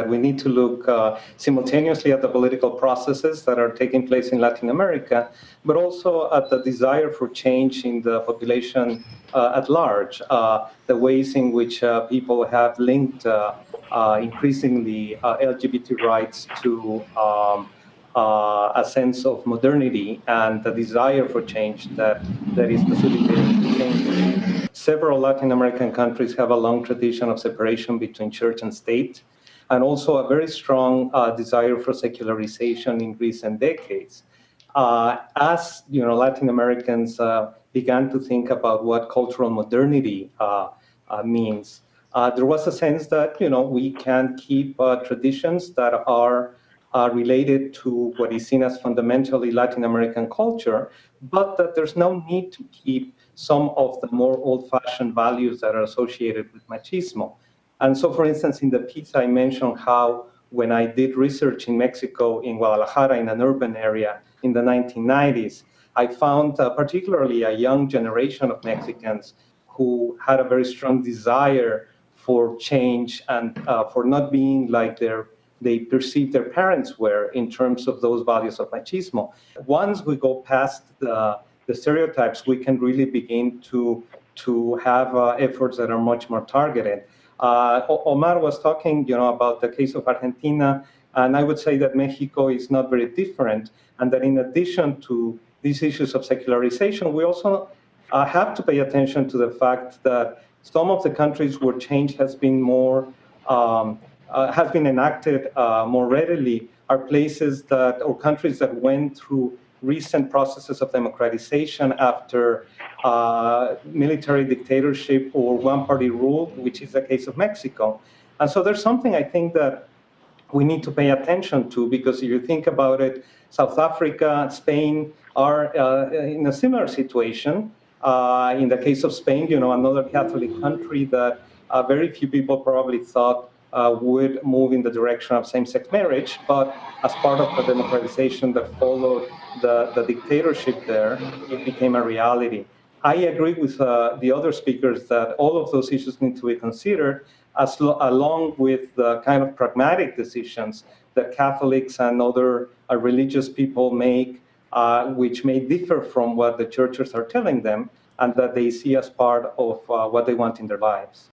we need to look simultaneously at the political processes that are taking place in Latin America, but also at the desire for change in the population at large, the ways in which people have linked increasingly LGBT rights to a sense of modernity and the desire for change that is facilitating change. Several Latin American countries have a long tradition of separation between church and state, and also a very strong desire for secularization in recent decades. As Latin Americans began to think about what cultural modernity means, there was a sense that we can keep traditions that are related to what is seen as fundamentally Latin American culture, but that there's no need to keep some of the more old-fashioned values that are associated with machismo. And so, for instance, in the piece I mentioned how when I did research in Mexico, in Guadalajara, in an urban area in the 1990s, I found particularly a young generation of Mexicans who had a very strong desire for change and for not being like they perceived their parents were in terms of those values of machismo. Once we go past the stereotypes, we can really begin to have efforts that are much more targeted. Omar was talking, about the case of Argentina, and I would say that Mexico is not very different, and that in addition to these issues of secularization, we also have to pay attention to the fact that some of the countries where change has been has been enacted more readily are places or countries that went through recent processes of democratization after military dictatorship or one-party rule, which is the case of Mexico. And so there's something I think that we need to pay attention to, because if you think about it, South Africa, Spain are in a similar situation. In the case of Spain, another Catholic country that very few people probably thought would move in the direction of same-sex marriage, but as part of the democratization that followed the dictatorship there, it became a reality. I agree with the other speakers that all of those issues need to be considered, along with the kind of pragmatic decisions that Catholics and other religious people make, which may differ from what the churches are telling them, and that they see as part of what they want in their lives.